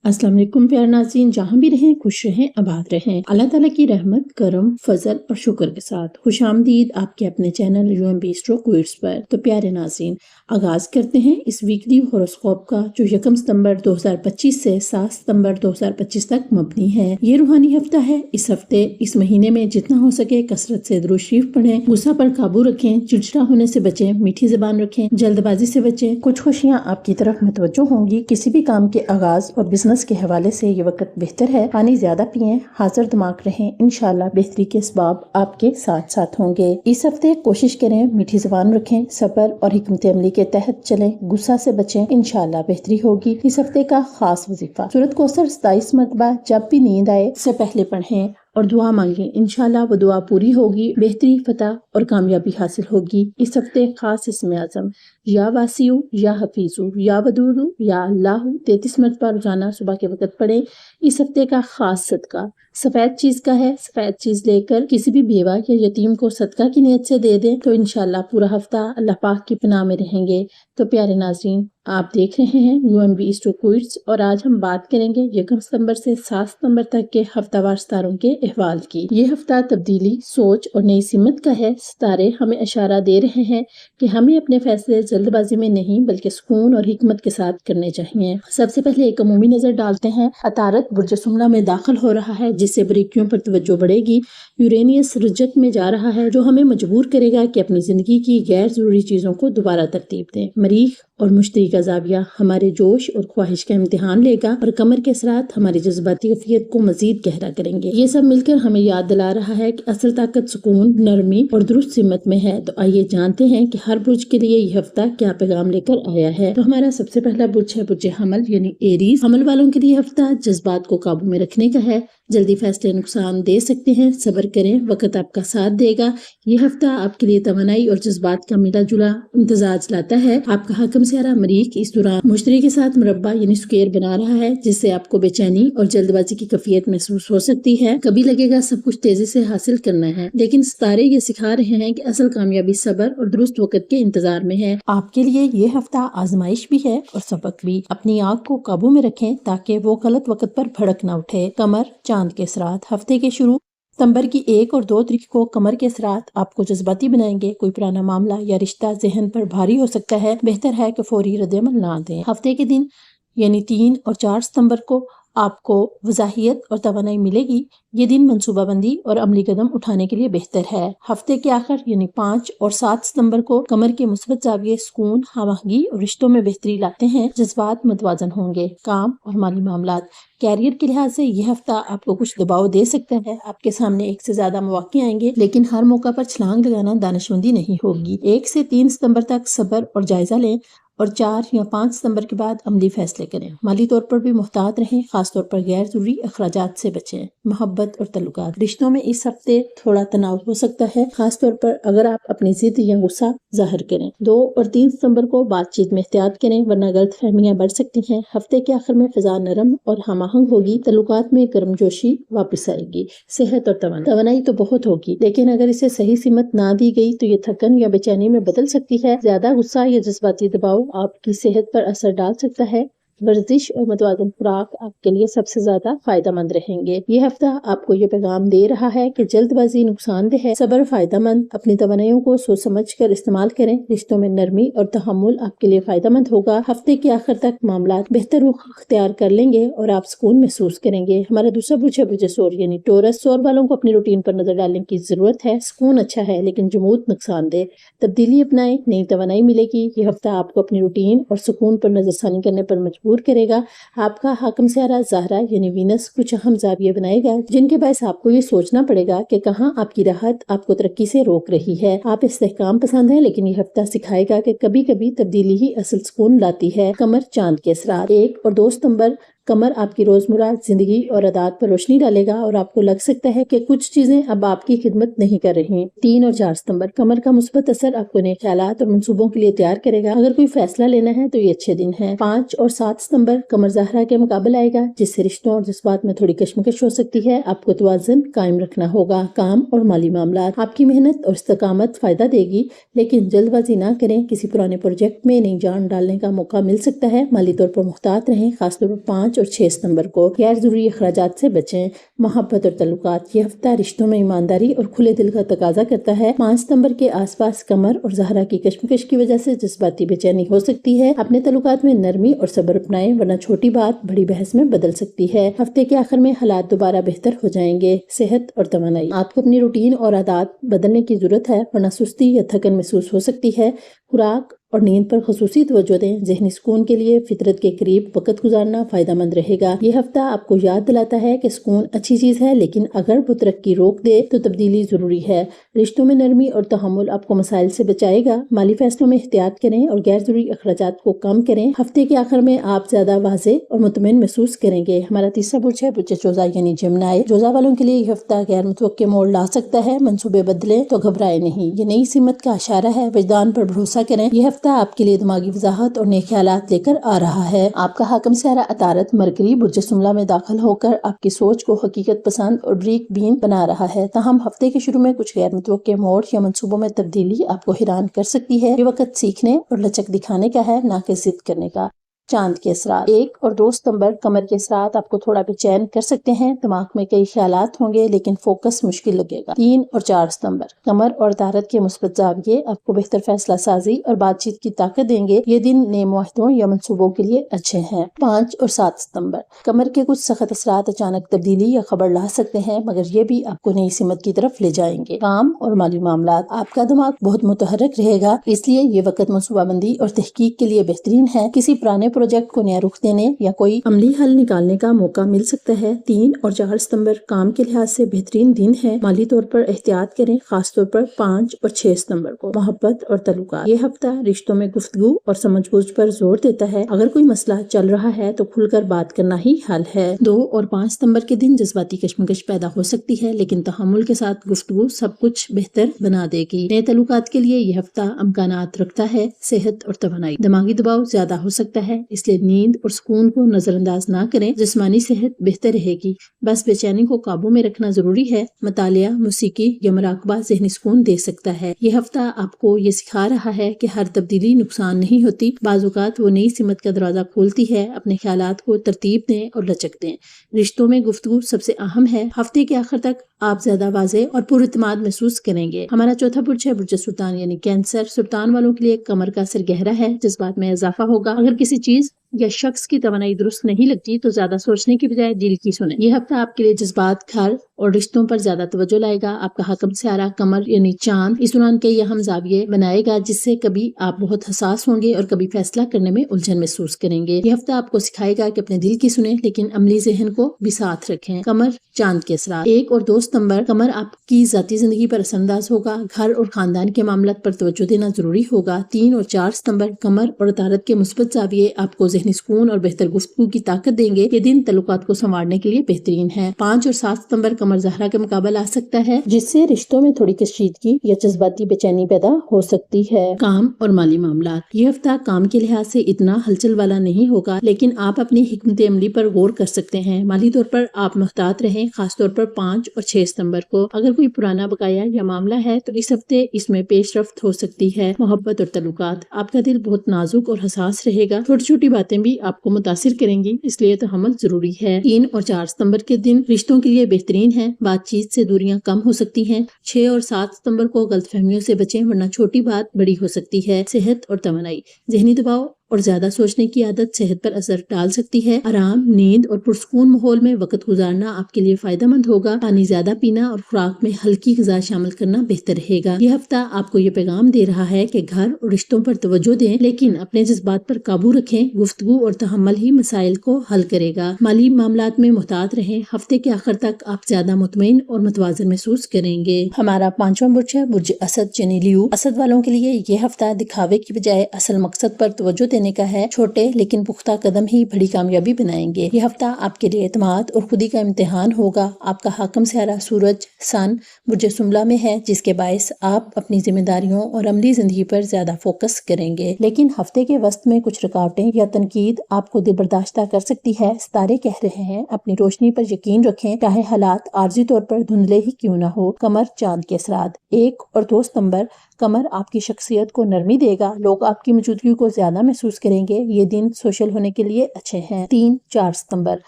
अस्सलाम वालेकुम प्यारे नाज़रीन, जहाँ भी रहें खुश रहें आबाद रहें। अल्लाह ताला की रहमत करम फजल और शुक्र के साथ खुश आमदीद आपके अपने चैनल UMB स्ट्रो क्विज़ पर। तो प्यारे नाज़रीन, आगाज करते हैं इस वीकली होरोस्कोप का जो 1 सितंबर 2025 से 7 सितंबर 2025 तक मबनी है। ये रूहानी हफ्ता है। इस हफ्ते इस महीने में जितना हो सके कसरत से दुरूद शरीफ पढ़ें, गुस्सा पर काबू रखें, चिड़चिड़ा होने से बचें, मीठी ज़बान रखें, जल्दबाजी से बचें। कुछ खुशियाँ आपकी तरफ मुतवज्जो होंगी। किसी भी काम के आगाज और बिजनेस के हवाले से ये वक्त बेहतर है। पानी ज्यादा पिएं, हाजिर दिमाग रहें, इंशाल्लाह बेहतरी के असबाब आपके साथ साथ होंगे। इस हफ्ते कोशिश करें मीठी ज़बान रखें, सब्र और हिकमत अमली के तहत चलें, गुस्सा से बचें, इंशाल्लाह बेहतरी होगी। इस हफ्ते का खास वजीफा सूरत कौसर 27 मरतबा जब भी नींद आए से पहले पढ़ें और दुआ मांगे, इंशाल्लाह वो दुआ पूरी होगी, बेहतरी, फतह और कामयाबी हासिल होगी। इस हफ्ते खास इसमें आजम या वासियु, या हफीजु, या वदूदु, या अल्लाहु 33 मरतबा रोजाना सुबह के वक्त पढ़े। इस हफ्ते का खास सदका सफेद चीज का है। सफेद चीज लेकर किसी भी बेवा या यतीम को सदका की नियत से दे दें तो इंशाल्लाह पूरा हफ्ता अल्लाह पाक की पनाह में रहेंगे। तो प्यारे नाजरीन, आप देख रहे हैं UMB स्ट्रो क्विज़ और आज हम बात करेंगे 1 सितंबर से 7 सितंबर तक के हफ्तावार सितारों के अहवाल की। ये हफ्ता तब्दीली, सोच और नई सिमत का है। सितारे हमें इशारा दे रहे हैं कि हमें अपने फैसले जल्दबाजी में नहीं बल्कि सुकून और हिकमत के साथ करने चाहिए। सबसे पहले एक अमूमी नजर डालते हैं। अतारत बुर्ज सुमरा में दाखिल हो रहा है जिससे बारीकियों पर तवज्जो बढ़ेगी। यूरेनियस रजत में जा रहा है जो हमें मजबूर करेगा कि अपनी जिंदगी की गैर जरूरी चीजों को दोबारा तरतीब दें। मरीख और मुश्तरी का जाविया हमारे जोश और ख्वाहिश का इम्तिहान लेगा और कमर के असरात हमारी जज्बाती कफियत को मजीद गहरा करेंगे। ये सब मिलकर हमें याद दिला रहा है कि असल ताकत सुकून, नरमी और दुरुस्त सिमत में है। तो आइए जानते हैं कि हर बुर्ज के लिए ये हफ्ता क्या पैगाम लेकर आया है। तो हमारा सबसे पहला बुर्ज है बुर्ज हमल यानी एरीज। हमल वालों के लिए हफ्ता जज्बात को काबू में रखने का है। जल्दी फैसले नुकसान दे सकते हैं, सब्र करें, वक्त आपका साथ देगा। ये हफ्ता आपके लिए तवानाई और जज्बात का मिला जुला इम्तजाज लाता है। आपका हाकम सियारा मरीख इस दौरान मुश्तरी के साथ मुरब्बा यानी स्क्वायर बना रहा है जिससे आपको बेचैनी और जल्दबाजी की कफियत महसूस हो सकती है। कभी लगेगा सब कुछ तेजी से हासिल करना है, लेकिन सितारे ये सिखा रहे हैं कि असल कामयाबी सब्र और दुरुस्त वक्त के इंतजार में है। आपके लिए ये हफ्ता आजमाइश भी है और सबक भी। अपनी आँख को काबू में रखें ताकि वो गलत वक्त पर भड़क न उठे। कमर चांद के असरात हफ्ते के शुरू सितंबर की 1 और 2 तारीख को कमर के असरात आपको जज्बाती बनाएंगे। कोई पुराना मामला या रिश्ता जहन पर भारी हो सकता है। बेहतर है कि फौरी रद्द-ए-अमल ना दें। हफ्ते के दिन यानी 3 और 4 सितंबर को आपको वजाहियत और तवानाई मिलेगी। ये दिन मंसूबाबंदी और अमली कदम उठाने के लिए बेहतर है। हफ्ते के आखिर यानी 5 और 7 सितंबर को कमर के मुस्बत जाविये सुकून, खामोगी और रिश्तों में बेहतरी लाते हैं। जज्बात मतवाजन होंगे। काम और माली मामलात कैरियर के लिहाज से यह हफ्ता आपको कुछ दबाव दे सकता है। आपके सामने एक से ज्यादा मौके आएंगे, लेकिन हर मौका पर छलांग लगाना दानिशमंदी नहीं होगी। 1 से 3 सितंबर तक सब्र और जायजा लें और 4 या 5 सितंबर के बाद अमली फैसले करें। माली तौर पर भी मुहतात रहें, खासतौर पर गैर जरूरी अखराजात से बचें। मोहब्बत और तल्लुकात रिश्तों में इस हफ्ते थोड़ा तनाव हो सकता है, खासतौर पर अगर आप अपनी जिद या गुस्सा जाहिर करें। 2 और 3 सितंबर को बातचीत में एहतियात करें वरना गलत फहमियाँ बढ़ सकती हैं। हफ्ते के आखिर में फिजा नरम और हमाहंग होगी। तल्लुकात में गर्मजोशी वापस आएगी। सेहत और तवानाई तो बहुत होगी, लेकिन अगर इसे सही सीमत ना दी गई तो ये थकन या बेचैनी में बदल सकती है। ज्यादा गुस्सा या जज्बाती दबाव आपकी सेहत पर असर डाल सकता है। वर्जिश और मतवाजन खुराक आपके लिए सबसे ज्यादा फायदेमंद रहेंगे। ये हफ्ता आपको ये पैगाम दे रहा है कि जल्दबाजी नुकसानदेह है, सब्र फायदेमंद। अपनी तवानाइयों को सोच समझ कर इस्तेमाल करें। रिश्तों में नरमी और तहम्मुल आपके लिए फायदेमंद होगा। हफ्ते के आखिर तक मामला बेहतर रुख अख्तियार कर लेंगे और आप सुकून महसूस करेंगे। हमारा दूसरा बुर्ज है बुर्ज सूर यानी टोरस। सूर वालों को अपनी रूटीन पर नजर डालने की जरूरत है। सुकून अच्छा है लेकिन जमूद नुकसानदेह। तब्दीली अपनाएं, नई तवानाई मिलेगी। ये हफ्ता आपको अपनी रूटीन और सुकून पर नजरसानी करने पर मजबूर करेगा। आपका हाकम सियारा ज़हरा यानी वीनस कुछ अहम जाविये बनाएगा जिनके बायस आपको ये सोचना पड़ेगा कि कहाँ आपकी राहत आपको तरक्की से रोक रही है। आप इस्तेहकाम पसंद है, लेकिन ये हफ्ता सिखाएगा कि कभी कभी तब्दीली ही असल सुकून लाती है। कमर चांद के असरात 1 और 2 सितंबर कमर आपकी रोजमर्रा जिंदगी और आदत पर रोशनी डालेगा और आपको लग सकता है कि कुछ चीजें अब आपकी खिदमत नहीं कर रही। 3 और 4 सितंबर कमर का मुस्बत असर आपको नए ख्यालात और मंसूबों के लिए तैयार करेगा। अगर कोई फैसला लेना है तो ये अच्छे दिन है। 5 और 7 सितंबर कमर ज़हरा के मुकाबले आएगा जिससे रिश्तों और जज्बात में थोड़ी कशमकश हो सकती है। आपको तवाज़ुन कायम रखना होगा। काम और माली मामलात आपकी मेहनत और इस्तकामत फायदा देगी, लेकिन जल्दबाजी ना करें। किसी पुराने प्रोजेक्ट में नई जान डालने का मौका मिल सकता है। माली तौर पर मुहतात रहें, खासतौर पर 5 اور 6 ستمبر کو غیر ضروری اخراجات سے بچیں۔ محبت اور تعلقات، یہ ہفتہ رشتوں میں ایمانداری اور کھلے دل کا تقاضا کرتا ہے۔ 5 ستمبر کے آس پاس قمر اور زہرا کی کشمکش کی وجہ سے جذباتی بے چینی ہو سکتی ہے۔ اپنے تعلقات میں نرمی اور صبر اپنائیں، ورنہ چھوٹی بات بڑی بحث میں بدل سکتی ہے۔ ہفتے کے آخر میں حالات دوبارہ بہتر ہو جائیں گے۔ صحت اور توانائی، آپ کو اپنی روٹین اور عادات بدلنے کی ضرورت ہے، ورنہ سستی یا تھکن محسوس ہو سکتی ہے۔ خوراک اور نیند پر خصوصی توجہ دیں۔ ذہنی سکون کے لیے فطرت کے قریب وقت گزارنا فائدہ مند رہے گا۔ یہ ہفتہ آپ کو یاد دلاتا ہے کہ سکون اچھی چیز ہے، لیکن اگر وہ ترقی روک دے تو تبدیلی ضروری ہے۔ رشتوں میں نرمی اور تحمل آپ کو مسائل سے بچائے گا۔ مالی فیصلوں میں احتیاط کریں اور غیر ضروری اخراجات کو کم کریں۔ ہفتے کے آخر میں آپ زیادہ واضح اور مطمئن محسوس کریں گے۔ ہمارا تیسرا برج ہے برج جوزا یعنی جمنائی۔ جوزا والوں کے لیے یہ ہفتہ غیر متوقع موڑ لا سکتا ہے۔ منصوبے بدلیں تو گھبرائے نہیں، یہ نئی سمت کا اشارہ ہے۔ وجدان پر بھروسہ کریں۔ یہ ہفتہ آپ کے لیے دماغی وضاحت اور نئے خیالات لے کر آ رہا ہے۔ آپ کا حاکم سیارہ عطارد مرکری برج سملہ میں داخل ہو کر آپ کی سوچ کو حقیقت پسند اور بریک بین بنا رہا ہے۔ تاہم ہفتے کے شروع میں کچھ غیر متوقع موڑ یا منصوبوں میں تبدیلی آپ کو حیران کر سکتی ہے۔ یہ وقت سیکھنے اور لچک دکھانے کا ہے، نہ کہ ضد کرنے کا۔ چاند کے اثرات، 1 اور 2 ستمبر قمر کے اثرات آپ کو تھوڑا بے چین کر سکتے ہیں۔ دماغ میں کئی خیالات ہوں گے، لیکن فوکس مشکل لگے گا۔ 3 اور 4 ستمبر قمر اور عطارد کے مثبت زاویے آپ کو بہتر فیصلہ سازی اور بات چیت کی طاقت دیں گے۔ یہ دن نئے معاہدوں یا منصوبوں کے لیے اچھے ہیں۔ 5 اور 7 ستمبر قمر کے کچھ سخت اثرات اچانک تبدیلی یا خبر لا سکتے ہیں، مگر یہ بھی آپ کو نئی سمت کی طرف لے جائیں گے۔ کام اور مالی معاملات، آپ کا دماغ بہت متحرک رہے گا، اس لیے یہ وقت منصوبہ بندی اور تحقیق کے لیے بہترین ہے۔ کسی پرانے پروجیکٹ کو نیا رخ دینے یا کوئی عملی حل نکالنے کا موقع مل سکتا ہے۔ 3 اور 4 ستمبر کام کے لحاظ سے بہترین دن ہے۔ مالی طور پر احتیاط کریں، خاص طور پر 5 اور 6 ستمبر کو۔ محبت اور تعلقات، یہ ہفتہ رشتوں میں گفتگو اور سمجھ بوجھ پر زور دیتا ہے۔ اگر کوئی مسئلہ چل رہا ہے تو کھل کر بات کرنا ہی حل ہے۔ 2 اور 5 ستمبر کے دن جذباتی کشمکش پیدا ہو سکتی ہے، لیکن تحمل کے ساتھ گفتگو سب کچھ بہتر بنا دے گی۔ نئے تعلقات کے لیے یہ ہفتہ امکانات رکھتا ہے۔ صحت اور توانائی، دماغی دباؤ زیادہ ہو سکتا ہے، اس لیے نیند اور سکون کو نظر انداز نہ کریں۔ جسمانی صحت بہتر رہے گی، بس بے چینی کو قابو میں رکھنا ضروری ہے۔ مطالعہ، موسیقی یا مراقبہ ذہنی سکون دے سکتا ہے۔ یہ ہفتہ آپ کو یہ سکھا رہا ہے کہ ہر تبدیلی نقصان نہیں ہوتی، بعض اوقات وہ نئی سمت کا دروازہ کھولتی ہے۔ اپنے خیالات کو ترتیب دیں اور لچک دیں۔ رشتوں میں گفتگو سب سے اہم ہے۔ ہفتے کے آخر تک آپ زیادہ واضح اور پر اعتماد محسوس کریں گے۔ ہمارا چوتھا برج ہے برج سرطان یعنی کینسر۔ سرطان والوں کے لیے قمر کا اثر گہرا ہے، جذبات میں اضافہ ہوگا۔ اگر کسی چیز یا شخص کی توانائی درست نہیں لگتی تو زیادہ سوچنے کی بجائے دل کی سنیں۔ یہ ہفتہ آپ کے لیے جذبات، گھر اور رشتوں پر زیادہ توجہ لائے گا۔ آپ کا حاکم سیارہ قمر یعنی چاند اس دوران کئی اہم زاویے بنائے گا، جس سے کبھی آپ بہت حساس ہوں گے اور کبھی فیصلہ کرنے میں الجھن محسوس کریں گے۔ یہ ہفتہ آپ کو سکھائے گا کہ اپنے دل کی سنیں، لیکن عملی ذہن کو بھی ساتھ رکھیں۔ قمر چاند کے اثرات، 1 اور 2 ستمبر قمر آپ کی ذاتی زندگی پر اثر انداز ہوگا۔ گھر اور خاندان کے معاملات پر توجہ دینا ضروری ہوگا۔ 3 اور 4 ستمبر قمر اور عطارد کے مثبت زاویے آپ کو ذہنی سکون اور بہتر گفتگو کی طاقت دیں گے۔ یہ دن تعلقات کو سنوارنے کے لیے بہترین ہے۔ 5 اور 7 ستمبر قمر زہرا کے مقابلہ آ سکتا ہے، جس سے رشتوں میں تھوڑی کشیدگی یا جذباتی بے چینی پیدا ہو سکتی ہے۔ کام اور مالی معاملات، یہ ہفتہ کام کے لحاظ سے اتنا ہلچل والا نہیں ہوگا، لیکن آپ اپنی حکمت عملی پر غور کر سکتے ہیں۔ مالی طور پر آپ محتاط رہیں، خاص طور پر 5 اور 6 ستمبر کو۔ اگر کوئی پرانا بقایا یا معاملہ ہے تو اس ہفتے اس میں پیش رفت ہو سکتی ہے۔ محبت اور تعلقات، آپ کا دل بہت نازک اور حساس رہے گا، چھوٹی چھوٹی باتیں بھی آپ کو متاثر کریں گی، اس لیے تحمل ضروری ہے۔ 3 اور 4 ستمبر کے دن رشتوں کے لیے بہترین ہیں، بات چیت سے دوریاں کم ہو سکتی ہیں۔ 6 اور 7 ستمبر کو غلط فہمیوں سے بچیں، ورنہ چھوٹی بات بڑی ہو سکتی ہے۔ صحت اور توانائی، ذہنی دباؤ اور زیادہ سوچنے کی عادت صحت پر اثر ڈال سکتی ہے۔ آرام، نیند اور پرسکون ماحول میں وقت گزارنا آپ کے لیے فائدہ مند ہوگا۔ پانی زیادہ پینا اور خوراک میں ہلکی غذا شامل کرنا بہتر رہے گا۔ یہ ہفتہ آپ کو یہ پیغام دے رہا ہے کہ گھر اور رشتوں پر توجہ دیں، لیکن اپنے جذبات پر قابو رکھیں۔ گفتگو اور تحمل ہی مسائل کو حل کرے گا۔ مالی معاملات میں محتاط رہیں، ہفتے کے آخر تک آپ زیادہ مطمئن اور متوازن محسوس کریں گے۔ ہمارا 5واں برج ہے برج اسد یعنی لیو۔ اسد والوں کے لیے یہ ہفتہ دکھاوے کی بجائے اصل مقصد پر توجہ دینے کا ہے۔ چھوٹے لیکن پختہ قدم ہی بڑی کامیابی بنائیں گے۔ یہ ہفتہ آپ کے لیے اعتماد اور خودی کا امتحان ہوگا۔ آپ کا حاکم سیارہ سورج سن برج سملہ میں ہے، جس کے باعث آپ اپنی ذمہ داریوں اور عملی زندگی پر زیادہ فوکس کریں گے، لیکن ہفتے کے وسط میں کچھ رکاوٹیں یا تنقید آپ کو دل برداشتہ کر سکتی ہے۔ ستارے کہہ رہے ہیں اپنی روشنی پر یقین رکھیں، چاہے حالات عارضی طور پر دھندلے ہی کیوں نہ ہو۔ قمر چاند کے اثرات، 1 اور 2 ستمبر कमर आपकी शख्सियत को नरमी देगा, लोग आपकी मौजूदगी को ज्यादा महसूस करेंगे। ये दिन सोशल होने के लिए अच्छे हैं। 3-4 सितंबर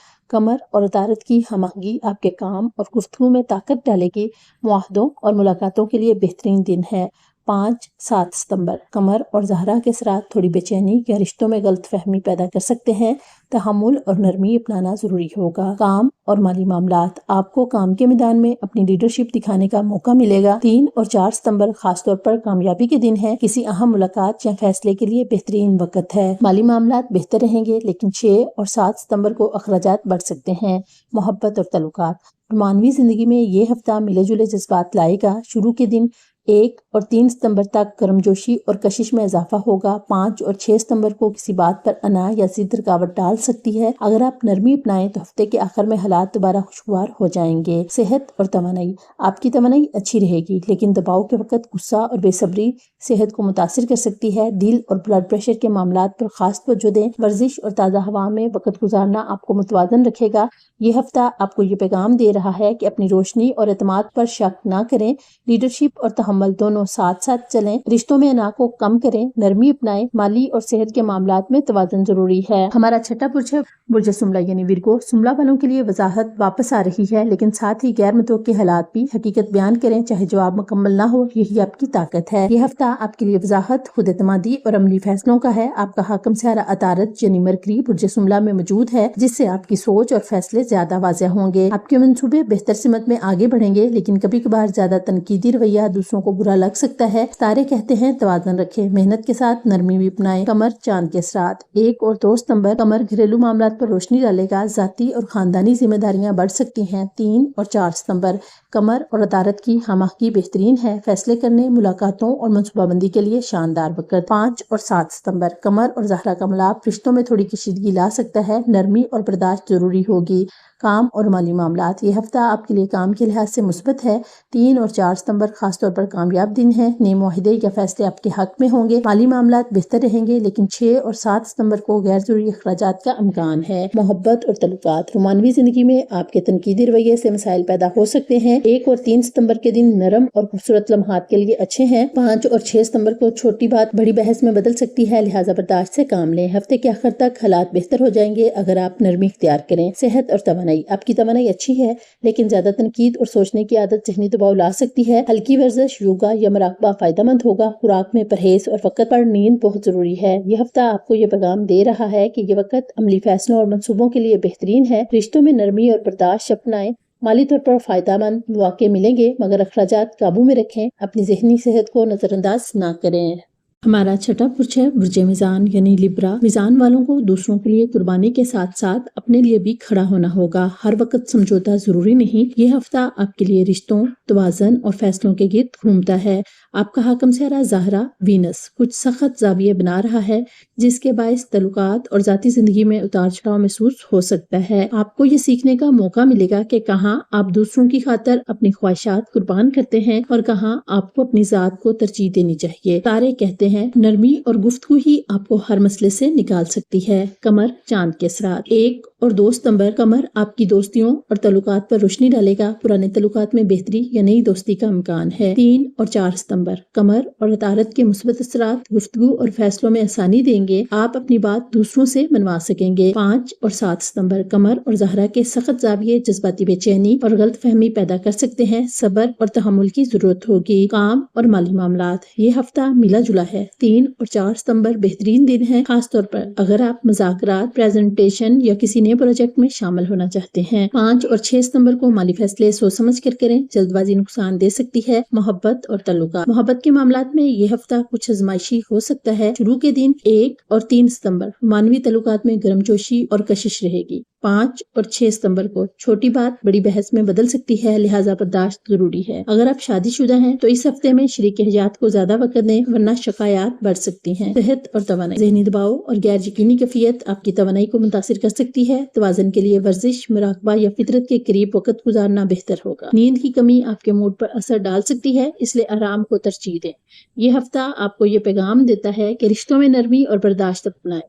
कमर और अदालत की हमआहंगी आपके काम और गुफ्तगू में ताकत डालेगी। मुआहदों और मुलाकातों के लिए बेहतरीन दिन है। 5-7 सितंबर कमर और ज़हरा के असरात थोड़ी बेचैनी या रिश्तों में गलत फहमी पैदा कर सकते हैं। तहम्मुल और नरमी अपनाना जरूरी होगा। काम और माली मामलात, आपको काम के मैदान में अपनी लीडरशिप दिखाने का मौका मिलेगा। 3 और 4 सितंबर खासतौर पर कामयाबी के दिन है। किसी अहम मुलाकात या फैसले के लिए बेहतरीन वक्त है। माली मामलात बेहतर रहेंगे, लेकिन 6 और 7 सितंबर को अखराजात बढ़ सकते हैं। मोहब्बत और तल्लुकात, मानवी जिंदगी में ये हफ्ता मिले जुले जज्बात लाएगा। शुरू के दिन 1 और 3 सितंबर तक गर्मजोशी और कशिश में इजाफा होगा। 5 और 6 सितंबर को किसी बात पर अना या जिद रुकावट डाल सकती है। अगर आप नरमी अपनाएं तो हफ्ते के आखिर में हालात दोबारा खुशगवार हो जाएंगे। सेहत और तवानाई, आपकी तवानाई अच्छी रहेगी, लेकिन दबाव के वक्त गुस्सा और बेसब्री सेहत को मुतासिर कर सकती है। दिल और ब्लड प्रेशर के मामलात पर खास तवज्जो दें। वर्जिश और ताज़ा हवा में वक्त गुजारना आपको मुतवाजन रखेगा। ये हफ्ता आपको ये पैगाम दे रहा है कि अपनी रोशनी और एतमाद पर शक ना करें। लीडरशिप और तहम्मुल दोनों साथ साथ चलें। रिश्तों में अना को कम करें, नरमी अपनाएं। माली और सेहत के मामलात में तवाज़ुन जरूरी है। हमारा छठा बुर्ज है बुर्ज सुमला यानी विरगो। सुमला वालों के लिए वजाहत वापस आ रही है, लेकिन साथ ही गैर मुतवक्के हालात भी। हकीकत बयान करें, चाहे जवाब मुकम्मल ना हो, यही आपकी ताकत है। ये हफ्ता आपके लिए वजाहत, खुद एतमादी और अमली फैसलों का है। आपका हाकिम सारा अतारत यानी मरकरी बुर्ज सुमला में मौजूद है, जिससे आपकी सोच और फैसले ज्यादा वाज़ेह होंगे। आपके मंसूबे बेहतर सिमत में आगे बढ़ेंगे, लेकिन कभी कभार ज्यादा तनकीदी रवैया दूसरों को बुरा लग सकता है। तारे कहते हैं तवाज़ुन रखें, मेहनत के साथ नरमी भी अपनाएं। कमर चांद के असरात, 1 और 2 सितंबर कमर घरेलू मामलात पर रोशनी डालेगा। जाती और खानदानी जिम्मेदारियां बढ़ सकती हैं। 3 और 4 सितंबर कमर और अदालत की हमआहंगी बेहतरीन है। फैसले करने, मुलाकातों और मनसूबाबंदी के लिए शानदार वक्त। 5 और 7 सितंबर कमर और ज़हरा का मिलाप रिश्तों में थोड़ी कशीदगी ला सकता है। नरमी और बर्दाश्त जरूरी होगी। काम और माली मामलात, ये हफ्ता आपके लिए काम के लिहाज से मुस्बत है। 3 और 4 सितंबर खासतौर पर कामयाब दिन है। नए मुआहदे या फैसले आपके हक में होंगे। माली मामलात बेहतर रहेंगे, लेकिन 6 और 7 सितंबर को गैर जरूरी अखराजात का इम्कान है। मोहब्बत और तल्लुकात, रोमानवी जिंदगी में आपके तनकीदी रवैये से मसाइल पैदा हो सकते हैं। 1 और 3 सितंबर के दिन नरम और खूबसूरत लम्हात के लिए अच्छे हैं। 5 और 6 सितंबर को छोटी बात बड़ी बहस में बदल सकती है, लिहाजा बर्दाश्त से काम लें। हफ्ते के आखिर तक हालात बेहतर हो जाएंगे अगर आप नरमी इख्तियार करें। सेहत और तवानाई, आपकी तवानाई अच्छी है, लेकिन ज्यादा तनकीद और सोचने की आदत ज़हनी दबाव ला सकती है। हल्की वर्जिश, योगा या मुराकबा फायदेमंद होगा। खुराक में परहेज और वक्त पर नींद बहुत जरूरी है। यह हफ्ता आपको ये पैगाम दे रहा है कि ये वक्त अमली फैसलों और मंसूबों के लिए बेहतरीन है। रिश्तों में नरमी और बर्दाश्त अपनाएं। माली तौर पर फायदेमंद मौके मिलेंगे, मगर अखराजात काबू में रखें। अपनी जहनी सेहत को नजरअंदाज ना करें। हमारा छठा बुर्ज है बुर्ज मिजान यानी लिब्रा। मिजान वालों को दूसरों के लिए कुर्बानी के साथ साथ अपने लिए भी खड़ा होना होगा। हर वक्त समझौता जरूरी नहीं। ये हफ्ता आपके लिए रिश्तों, तवाज़ुन और फैसलों के गिर्द घूमता है। आपका हाकिम सारा ज़हरा वीनस कुछ सख्त जाविये बना रहा है, जिसके बायस तल्लुकात और जाती जिंदगी में उतार चढ़ाव महसूस हो सकता है। आपको ये सीखने का मौका मिलेगा कि कहाँ आप दूसरों की खातर अपनी ख्वाहिशात कुर्बान करते हैं और कहाँ आपको अपनी जात को तरजीह देनी चाहिए। तारे कहते हैं नरमी और गुफ्तगू ही आपको हर मसले से निकाल सकती है। कमर चांद के असरात, 1 और 2 सितंबर कमर आपकी दोस्तियों और तल्लुकात पर रोशनी डालेगा। पुराने तल्लुकात में बेहतरी या नई दोस्ती का इम्कान है। 3 और 4 सितंबर कमर और अतारत के मुस्बत असरात गुफ्तगू और फैसलों में आसानी देंगे। आप अपनी बात दूसरों से मनवा सकेंगे। 5 और 7 सितंबर कमर और ज़हरा के सख्त जाविये जज्बाती बेचैनी और गलत फहमी पैदा कर सकते हैं। सब्र और तहम्मुल की जरूरत होगी। काम और माली मामलात, ये हफ्ता मिला जुला है। 3 और 4 सितंबर बेहतरीन दिन है, खासतौर पर अगर आप मुज़ाकरात, प्रेजेंटेशन या किसी नए प्रोजेक्ट में शामिल होना चाहते हैं। 5 और 6 सितंबर को माली फैसले सोच समझ कर करें, जल्दबाजी नुकसान दे सकती है। मोहब्बत और तल्लुकात, मोहब्बत के मामलात में ये हफ्ता कुछ आजमाइशी हो सकता है। शुरू के दिन 1 और 3 सितंबर मानवी तल्लुकात में गर्मजोशी और कशिश रहेगी। 5 और 6 सितंबर को छोटी बात बड़ी बहस में बदल सकती है, लिहाजा बर्दाश्त जरूरी है। अगर आप शादीशुदा हैं तो इस हफ्ते में शरीक हयात को ज्यादा वक्त दें, वरना शिकायत बढ़ सकती हैं। सेहत और तवानाई, ज़हनी दबाव और गैर यकीनी कैफियत आपकी तवानाई को मुतासिर कर सकती है। तवाज़ुन के लिए वर्जिश, मुराकबा या फितरत के करीब वक्त गुजारना बेहतर होगा। नींद की कमी आपके मूड पर असर डाल सकती है, इसलिए आराम को तरजीह दें। ये हफ्ता आपको ये पैगाम देता है कि रिश्तों में नरमी और बर्दाश्त अपनाएं।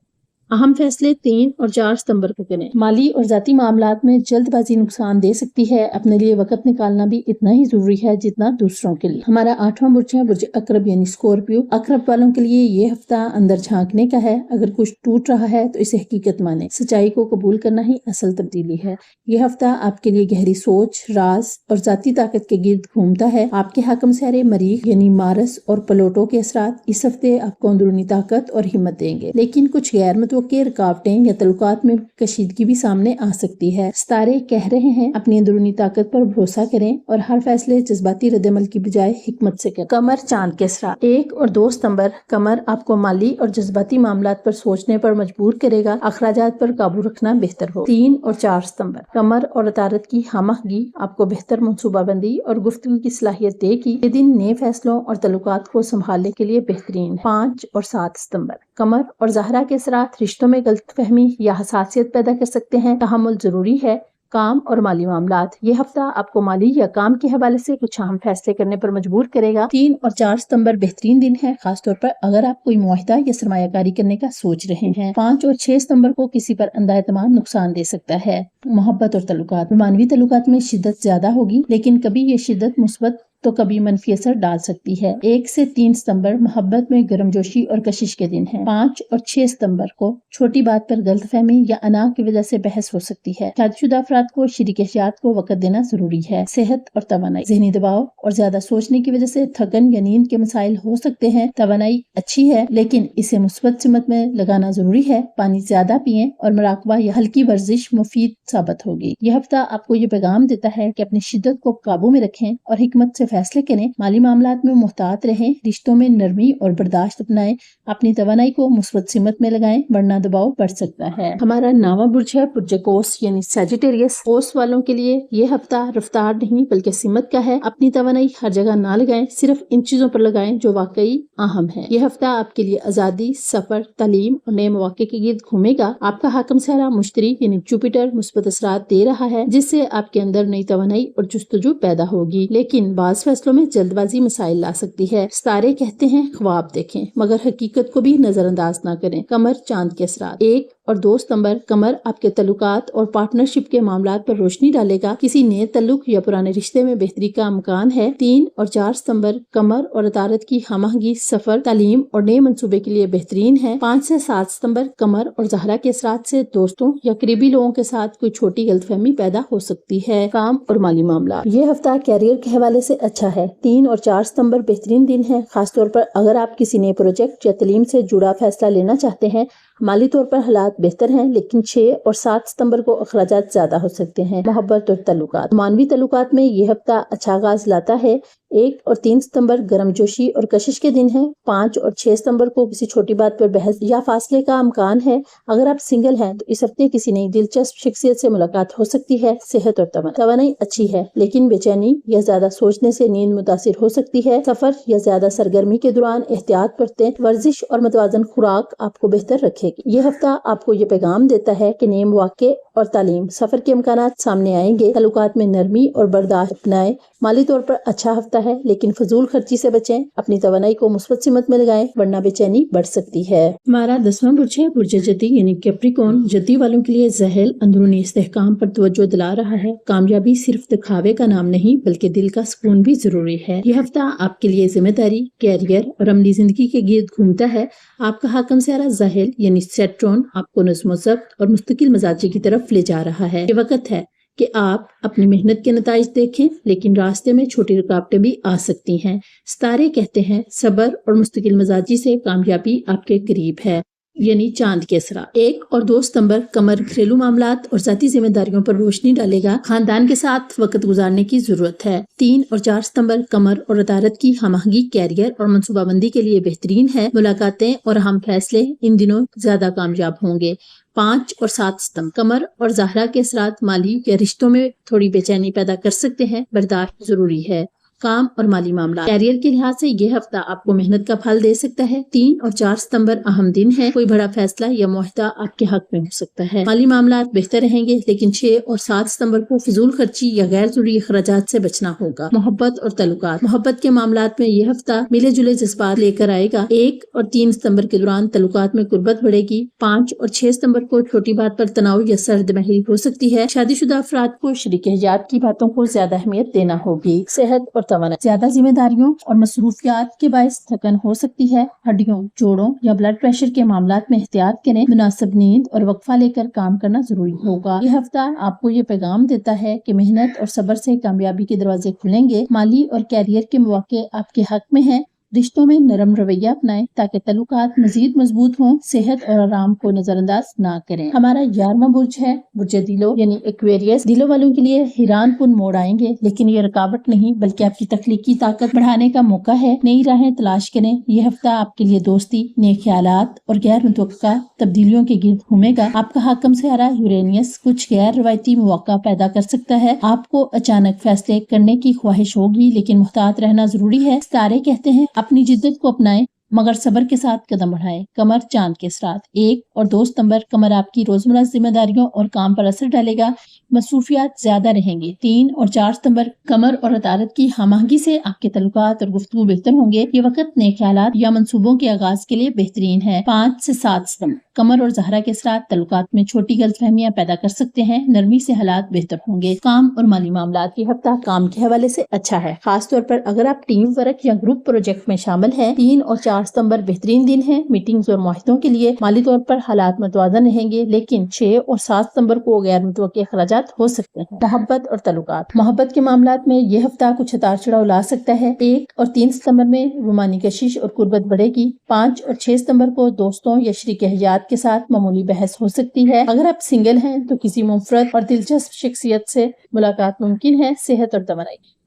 अहम फैसले 3 और 4 सितंबर को करें। माली और ذاتی मामलात में जल्दबाजी नुकसान दे सकती है। अपने लिए वक्त निकालना भी इतना ही जरूरी है जितना दूसरों के लिए। हमारा 8वां बुर्ज है बुर्ज अकरब यानी स्कॉर्पियो। अकरब वालों के लिए ये हफ्ता अंदर झांकने का है। अगर कुछ टूट रहा है तो इसे हकीकत माने। सच्चाई को कबूल करना ही असल तब्दीली है। ये हफ्ता आपके लिए गहरी सोच, राज और ज़ाती ताकत के गिर्द घूमता है। आपके हाकम सहरे मरीख यानी मारस और प्लूटो के असरात इस हफ्ते आपको अंदरूनी ताकत और हिम्मत देंगे, लेकिन कुछ गैर मुतवक्की रुकावटें या तल्लुकात में कशीदगी भी सामने आ सकती है। सितारे कह रहे हैं अपनी अंदरूनी ताकत पर भरोसा करें और हर फैसले जज्बाती रद्दअमल की बजाय हिकमत से करें। कमर चांद के असरात 1 और 2 सितंबर। कमर आपको माली और जज्बाती मामलात पर सोचने पर मजबूर करेगा। अखराजात पर काबू रखना बेहतर हो। 3 और 4 सितंबर। कमर और अतारत की हमआहंगी आपको बेहतर मनसूबाबंदी और गुफ्तगू की सलाहियत देगी। ये दिन नए फैसलों और तल्लुकात को संभालने के लिए बेहतरीन। 5 और 7 सितंबर। कमर और ज़हरा के असरात रिश्तों में गलतफहमी या हसासियत पैदा कर सकते हैं। तहम्मुल जरूरी है। काम और माली मामलात। ये हफ्ता आपको माली या काम के हवाले से कुछ अहम फैसले करने पर मजबूर करेगा। 3 और 4 सितंबर बेहतरीन दिन है, खासतौर पर अगर आप कोई मुआहिदा या सरमायाकारी करने का सोच रहे हैं। 5 और 6 सितंबर को किसी पर अंधा एतमाद नुकसान दे सकता है। मोहब्बत और तल्लुकात। मानवी तल्लुकात में शिद्दत ज्यादा होगी, लेकिन कभी ये शिद्दत मुस्बत तो कभी मनफी असर डाल सकती है। 1 से 3 सितंबर मोहब्बत में गर्मजोशी और कशिश के दिन है। 5 और 6 सितंबर को छोटी बात पर गलतफहमी या अना की वजह से बहस हो सकती है। शादीशुदा अफराद को शरीक हयात को वक्त देना जरूरी है। सेहत और तवानाई। ज़हनी दबाव और ज्यादा सोचने की वजह से थकन या नींद के मसाइल हो सकते हैं। तवानाई अच्छी है, लेकिन इसे मुस्बत सिमत में लगाना जरूरी है। पानी ज्यादा पिएं और मुराकबा या हल्की वर्जिश मुफीद साबित होगी। यह हफ्ता आपको ये पैगाम देता है कि अपनी शिद्दत को काबू में रखें और हिकमत से फैसले करें। माली मामलात में मुहतात रहें। रिश्तों में नरमी और बर्दाश्त अपनाएं। अपनी तवानाई को मुस्बत सिमत में लगाएं, वरना दबाव बढ़ सकता है। हमारा 9वां बुर्ज है बुर्ज कोस यानी सैजिटेरियस। कोस वालों के लिए ये हफ्ता रफ्तार नहीं बल्कि सिमत का है। अपनी तवानाई हर जगह ना लगाएं, सिर्फ इन चीजों पर लगाएं जो वाकई अहम है। यह हफ्ता आपके लिए आजादी, सफर, तालीम और नए मौके के गिर्द घूमेगा। आपका हाकम सहरा मुश्तरी यानी जुपिटर मुस्बत असरात दे रहा है, जिससे आपके अंदर नई तवानाई और जुस्तजू पैदा होगी, लेकिन बाज़ फैसलों में जल्दबाजी मसाइल ला सकती है। सितारे कहते हैं ख्वाब देखें, मगर हकीकत को भी नजरअंदाज ना करें। कमर चांद के असरात 1 और 2 सितंबर। कमर आपके तल्लुकात और पार्टनरशिप के मामलात पर रोशनी डालेगा। किसी नए तल्लुक या पुराने रिश्ते में बेहतरी का इम्कान है। 3 और 4 सितंबर। कमर और अतारत की हमआहंगी सफर, तालीम और नए मंसूबे के लिए बेहतरीन है। 5 से 7 सितंबर। कमर और ज़हरा के असरात से दोस्तों या करीबी लोगों के साथ कोई छोटी गलतफहमी पैदा हो सकती है। काम और माली मामला। ये हफ्ता कैरियर के हवाले से अच्छा है। 3 और 4 सितंबर बेहतरीन दिन है, खासतौर पर अगर आप किसी नए प्रोजेक्ट या तालीम से जुड़ा फैसला लेना चाहते हैं। माली तौर पर हालात बेहतर हैं, लेकिन 6 और 7 सितंबर को अखराजात ज्यादा हो सकते हैं। मोहब्बत और तल्लुकात। मानवी तल्लुकात में ये हफ्ता अच्छा आगाज लाता है। 1 और 3 सितंबर गर्मजोशी और कशिश के दिन है। 5 और 6 सितंबर को किसी छोटी बात पर बहस या फासले का इम्कान है। अगर आप सिंगल हैं तो इस हफ्ते किसी नई दिलचस्प शख्सियत से मुलाकात हो सकती है। सेहत और तवानाई अच्छी है, लेकिन बेचैनी या ज्यादा सोचने से नींद मुतासिर हो सकती है। सफर या ज्यादा सरगर्मी के दौरान एहतियात बरतें। वर्जिश और मतवाजन खुराक आपको बेहतर रखेगी। ये हफ्ता आपको ये पैगाम देता है कि नए मौके और तालीम, सफर के इम्कानात सामने आएंगे। ताल्लुकात में नरमी और बर्दाश्त अपनाएं। माली तौर पर अच्छा हफ्ता है, लेकिन फजूल खर्ची से बचें। अपनी तवानाई को मुस्बत सिमत में लगाएं, वरना बेचैनी बढ़ सकती है। हमारा 10वां बुर्ज है बुर्ज जद्दी यानी कैप्रिकॉर्न। जद्दी वालों के लिए जहल अंदरूनी इस्तेहकाम पर तवज्जो दिला रहा है। कामयाबी सिर्फ दिखावे का नाम नहीं बल्कि दिल का सुकून भी जरूरी है। यह हफ्ता आपके लिए जिम्मेदारी, कैरियर और अमली जिंदगी के गिर्द घूमता है। आपका हाकम सहरा जहल यानी सेट्रॉन आपको नज़्म ज़ब्त और मुस्तकिल मजाजी की तरफ ले जा रहा है। ये वक्त है कि आप अपनी मेहनत के नताइज देखें, लेकिन रास्ते में छोटी रुकावटें भी आ सकती हैं। सितारे कहते हैं सब्र और मुस्तकिल मजाजी से कामयाबी आपके करीब है, यानी चांद के असरा। 1 और 2 सितंबर। कमर घरेलू मामलात और ज़ाती जिम्मेदारियों पर रोशनी डालेगा। खानदान के साथ वक्त गुजारने की जरूरत है। 3 और 4 सितंबर। कमर और अतारत की हमआहंगी कैरियर और मनसूबाबंदी के लिए बेहतरीन है। मुलाकातें और अहम फैसले इन दिनों ज्यादा कामयाब होंगे। 5 और 7 सितंबर। कमर और ज़हरा के असरात माली या रिश्तों में थोड़ी बेचैनी पैदा कर सकते हैं। बर्दाश्त जरूरी है। کام اور مالی معاملات، کیریئر کے لحاظ سے یہ ہفتہ آپ کو محنت کا پھل دے سکتا ہے۔ 3 اور 4 ستمبر اہم دن ہے، کوئی بڑا فیصلہ یا معاہدہ آپ کے حق میں ہو سکتا ہے۔ مالی معاملات بہتر رہیں گے، لیکن 6 اور 7 ستمبر کو فضول خرچی یا غیر ضروری اخراجات سے بچنا ہوگا۔ محبت اور تعلقات، محبت کے معاملات میں یہ ہفتہ ملے جلے جذبات لے کر آئے گا۔ 1 اور 3 ستمبر کے دوران تعلقات میں قربت بڑھے گی۔ 5 اور 6 ستمبر کو چھوٹی بات پر تناؤ یا سرد مہری ہو سکتی ہے۔ شادی شدہ افراد کو شریک حیات کی باتوں کو زیادہ اہمیت دینا ہوگی۔ صحت اور توانائی، زیادہ ذمہ داریوں اور مصروفیات کے باعث تھکن ہو سکتی ہے۔ ہڈیوں، جوڑوں یا بلڈ پریشر کے معاملات میں احتیاط کریں۔ مناسب نیند اور وقفہ لے کر کام کرنا ضروری ہوگا۔ یہ ہفتہ آپ کو یہ پیغام دیتا ہے کہ محنت اور صبر سے کامیابی کے دروازے کھلیں گے۔ مالی اور کیریئر کے مواقع آپ کے حق میں ہیں۔ رشتوں میں نرم رویہ اپنائیں تاکہ تعلقات مزید مضبوط ہوں۔ صحت اور آرام کو نظر انداز نہ کریں۔ ہمارا 11واں برج ہے برج دلو یعنی ایکویریس۔ دلو والوں کے لیے حیران کن موڑ آئیں گے، لیکن یہ رکاوٹ نہیں بلکہ آپ کی تخلیقی طاقت بڑھانے کا موقع ہے۔ نئی راہیں تلاش کریں۔ یہ ہفتہ آپ کے لیے دوستی، نئے خیالات اور غیر متوقع تبدیلیوں کے گرد گھومے گا۔ آپ کا حاکم سیارہ یورینس کچھ غیر روایتی مواقع پیدا کر سکتا ہے۔ آپ کو اچانک فیصلے کرنے کی خواہش ہوگی، لیکن محتاط رہنا ضروری ہے۔ ستارے کہتے ہیں اپنی جدت کو اپنائیں مگر صبر کے ساتھ قدم بڑھائیں۔ قمر چاند کے اثرات، 1 اور 2 ستمبر قمر آپ کی روزمرہ ذمہ داریوں اور کام پر اثر ڈالے گا۔ مصروفیات زیادہ رہیں گی۔ 3 اور 4 ستمبر قمر اور عطارد کی ہم آہنگی سے آپ کے تعلقات اور گفتگو بہتر ہوں گے۔ یہ وقت نئے خیالات یا منصوبوں کے آغاز کے لیے بہترین ہے۔ 5 سے 7 ستمبر قمر اور زہرہ کے اثرات تعلقات میں چھوٹی غلط فہمیاں پیدا کر سکتے ہیں۔ نرمی سے حالات بہتر ہوں گے۔ کام اور مالی معاملات، یہ ہفتہ کام کے حوالے سے اچھا ہے، خاص طور پر اگر آپ ٹیم ورک یا گروپ پروجیکٹ میں شامل ہیں۔ 3 اور 4 ستمبر بہترین دن ہے میٹنگز اور معاہدوں کے لیے۔ مالی طور پر حالات متوازن رہیں گے، لیکن 6 اور 7 ستمبر کو غیر متوقع اخراجات ہو سکتے ہیں۔ محبت اور تعلقات، محبت کے معاملات میں یہ ہفتہ کچھ اتار چڑھاؤ لا سکتا ہے۔ 1 اور 3 ستمبر میں رومانی کشش اور قربت بڑھے گی۔ 5 اور 6 ستمبر کو دوستوں یا شریک حیات کے ساتھ معمولی بحث ہو سکتی ہے۔ اگر آپ سنگل ہیں تو کسی منفرد اور دلچسپ شخصیت سے ملاقات ممکن ہے۔ صحت اور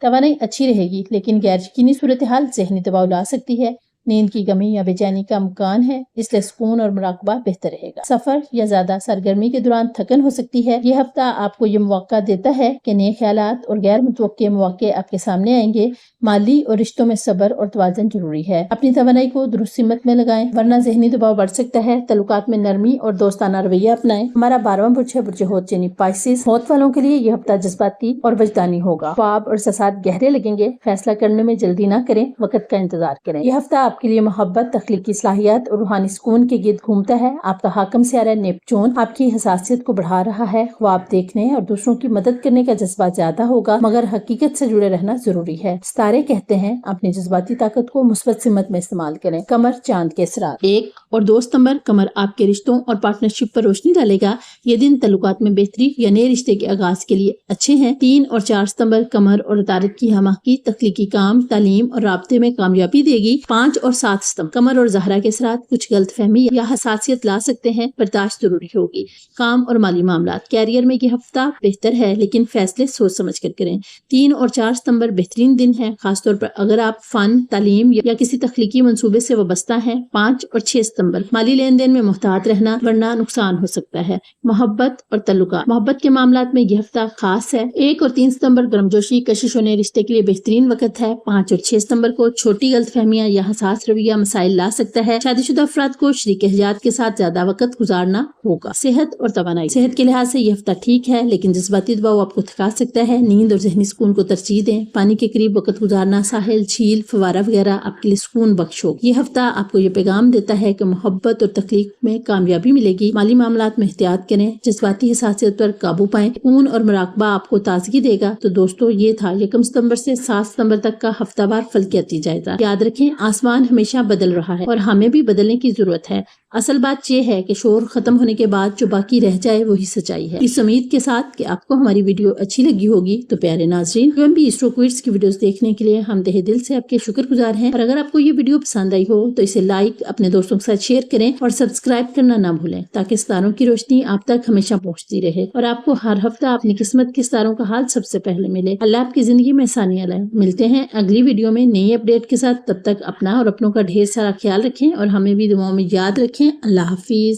توانائی اچھی رہے گی، لیکن غیر یقینی صورتحال ذہنی دباؤ لا سکتی ہے۔ نیند کی کمی یا بے چینی کا امکان ہے، اس لیے سکون اور مراقبہ بہتر رہے گا۔ سفر یا زیادہ سرگرمی کے دوران تھکن ہو سکتی ہے۔ یہ ہفتہ آپ کو یہ موقع دیتا ہے کہ نئے خیالات اور غیر متوقع مواقع آپ کے سامنے آئیں گے۔ مالی اور رشتوں میں صبر اور توازن ضروری ہے۔ اپنی توانائی کو درست سمت میں لگائیں ورنہ ذہنی دباؤ بڑھ سکتا ہے۔ تعلقات میں نرمی اور دوستانہ رویہ اپنائیں۔ ہمارا 12واں برج ہے برج ہوت یعنی پائسس۔ ہوت والوں کے لیے یہ ہفتہ جذباتی اور وجدانی ہوگا۔ خواب اور احساسات گہرے لگیں گے۔ فیصلہ کرنے میں جلدی نہ کریں، وقت کا انتظار کریں۔ یہ ہفتہ آپ کے لیے محبت، تخلیقی صلاحیت اور روحانی سکون کے گرد گھومتا ہے۔ آپ کا حاکم سیارہ نیپچون آپ کی حساسیت کو بڑھا رہا ہے۔ خواب دیکھنے اور دوسروں کی مدد کرنے کا جذبہ زیادہ ہوگا، مگر حقیقت سے جڑے رہنا ضروری ہے۔ ستارے کہتے ہیں اپنی جذباتی طاقت کو مثبت سمت میں استعمال کریں۔ قمر چاند کے اثرات، 1 اور 2 ستمبر قمر آپ کے رشتوں اور پارٹنرشپ پر روشنی ڈالے گا۔ یہ دن تعلقات میں بہتری یا نئے رشتے کے آغاز کے لیے اچھے ہیں۔ 3 اور 4 ستمبر قمر اور عطارد کی ہم آہنگی تخلیقی کام، تعلیم اور رابطے میں کامیابی دے گی۔ 5 اور 7 ستمبر قمر اور زہرہ کے اثرات کچھ غلط فہمی یا حساسیت لا سکتے ہیں، برداشت ضروری ہوگی۔ کام اور مالی معاملات، کیریئر میں یہ ہفتہ بہتر ہے، لیکن فیصلے سوچ سمجھ کر کریں۔ 3 اور 4 ستمبر بہترین دن ہے، خاص طور پر اگر آپ فن، تعلیم یا کسی تخلیقی منصوبے سے وابستہ ہیں۔ 5 اور 6 ستمبر مالی لین دین میں محتاط رہنا ورنہ نقصان ہو سکتا ہے۔ محبت اور تعلقات، محبت کے معاملات میں یہ ہفتہ خاص ہے۔ 1 اور 3 ستمبر گرمجوشی، کشش ہونے رشتے کے لیے بہترین وقت ہے۔ 5 اور 6 ستمبر کو چھوٹی غلط فہمیاں یا حساس رویہ مسائل لا سکتا ہے۔ شادی شدہ افراد کو شریک حیات کے ساتھ زیادہ وقت گزارنا ہوگا۔ صحت اور توانائی، صحت کے لحاظ سے یہ ہفتہ ٹھیک ہے، لیکن جذباتی دباؤ آپ کو تھکا سکتا ہے۔ نیند اور ذہنی سکون کو ترجیح دیں۔ پانی کے قریب وقت گزارنا، ساحل، جھیل، فوارہ وغیرہ آپ کے لیے سکون بخش ہو۔ یہ ہفتہ آپ کو یہ پیغام دیتا ہے کہ محبت اور تخلیق میں کامیابی ملے گی۔ مالی معاملات میں احتیاط کریں، جذباتی حساسیت پر قابو پائیں۔ سکون اور مراقبہ آپ کو تازگی دے گا۔ تو دوستو، یہ تھا 1 ستمبر سے 7 ستمبر تک کا ہفتہ وار فلکیاتی جائزہ۔ یاد رکھیں آسمان ہمیشہ بدل رہا ہے اور ہمیں بھی بدلنے کی ضرورت ہے۔ اصل بات یہ ہے کہ شور ختم ہونے کے بعد جو باقی رہ جائے وہی سچائی ہے۔ اس امید کے ساتھ کہ آپ کو ہماری ویڈیو اچھی لگی ہوگی، تو پیارے ناظرین، UMB ایسٹرو کوئٹس کی ویڈیوز دیکھنے کے لیے ہم تہہ دل سے آپ کے شکر گزار ہیں، اور اگر آپ کو یہ ویڈیو پسند آئی ہو تو اسے لائک، اپنے دوستوں کے ساتھ شیئر کریں اور سبسکرائب کرنا نہ بھولیں، تاکہ ستاروں کی روشنی آپ تک ہمیشہ پہنچتی رہے اور آپ کو ہر ہفتہ اپنی قسمت کے ستاروں کا حال سب سے پہلے ملے۔ اللہ آپ کی زندگی میں آسانیاں لائے۔ ملتے ہیں اگلی ویڈیو میں نئی اپڈیٹ کے ساتھ، تب تک اپنا اور اپنوں کا ڈھیر سارا خیال رکھیں اور ہمیں بھی دعاؤں میں یاد رکھیں۔ اللہ حافظ۔